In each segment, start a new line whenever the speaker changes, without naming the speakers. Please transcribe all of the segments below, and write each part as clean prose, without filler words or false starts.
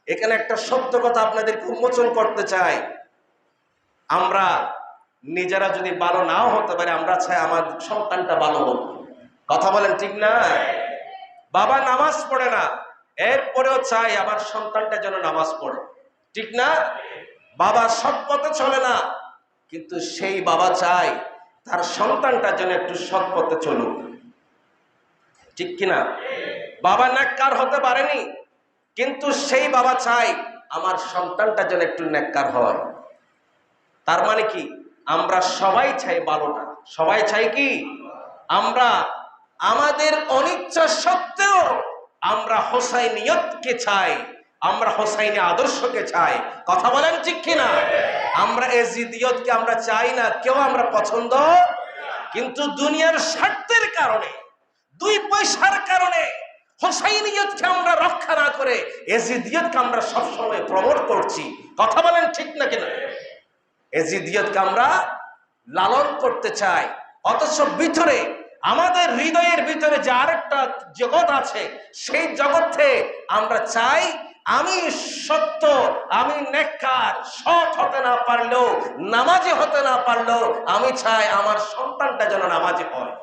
এখানে একটা সত্য কথা আপনাদেরকে উন্মোচন করতে চাই। আমরা নিজেরা যদি ভালো নাও হতে পারে, আমরা চাই আমার সন্তানটা ভালো হোক। কথা বলেন ঠিক না? বাবা নামাজ পড়ে না, এরপরেও চাই আমার সন্তানটা যেন নামাজ পড়ে, ঠিক না? বাবা সৎ পথে চলে না, কিন্তু সেই বাবা চাই তার সন্তানটা যেন একটু সৎ পথে চলুক, ঠিক কিনা? বাবা নেককার হতে পারেনি, কিন্তু সেই বাবা চাই আমার সন্তানটা যেন একটু নেককার হয়। তার মানে কি, আমরা সবাই চাই ভালোটা। সবাই চাই কি? আমরা আমাদের অনিচ্ছা সত্ত্বেও আমরা হোসাইনিয়তকে চাই, আমরা হোসাইনি আদর্শকে চাই। কথা বলেন ঠিক কিনা? আমরা এজিদিয়তকে আমরা চাই না, কেউ আমরা পছন্দ। কিন্তু দুনিয়ার স্বার্থের কারণে, 2 পয়সার কারণে হোসাইনিয়তকে আমরা রক্ষা না করে এজিদিয়তকে আমরা সবসময় প্রমোট করছি। কথা বলেন ঠিক না কিনা? এজিদিয়তকে আমরা লালন করতে চাই, অথচ ভিতরে আমাদের হৃদয়ের ভিতরে যে আরেকটা জগৎ আছে, সেই জগতে আমরা চাই আমি সত্য, আমি নেককার, সৎ হতে না পারলেও, নামাজি হতে না পারলেও আমি চাই আমার সন্তানটা যেন নামাজি হয়,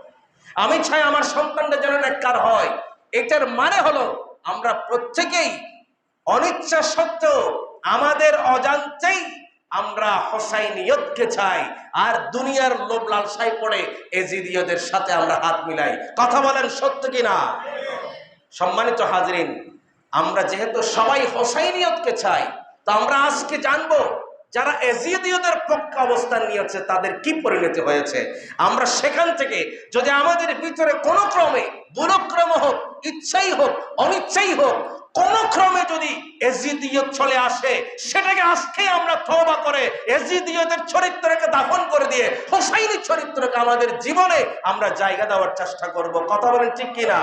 আমি চাই আমার সন্তানটা যেন নেককার হয়। এটার মানে হলো আমরা প্রত্যেকেই অনিচ্ছা সত্ত্বেও আমাদের অজান্তেই আমরা হোসাইনিয়তকে চাই, আর দুনিয়ার লোভ লালসায় পড়ে এজিদিয়তের সাথে আমরা হাত মিলাই। কথা বলেন সত্য কিনা? সম্মানিত হাজরিন, আমরা যেহেতু সবাই হোসাইনিয়তকে চাই, তো আমরা আজকে জানবো যারা এজিদিয়তের পক্ষে অবস্থান নিয়েছে তাদের কি পরিণতি হয়েছে। আমরা সেখান থেকে যদি আমাদের ভিতরে কোনো ক্রমে, দুরক্রম হোক, ইচ্ছাই হোক, অনিচ্ছাই হোক, কোন ক্রমে যদি এজিদিয়ত চলে আসে, সেটাকে আজকে আমরা তওবা করে এজিদিয়তের চরিত্রকে দাফন করে দিয়ে হোসাইনি চরিত্রকে আমাদের জীবনে আমরা জায়গা দেওয়ার চেষ্টা করব। কথা বলেন ঠিক কিনা?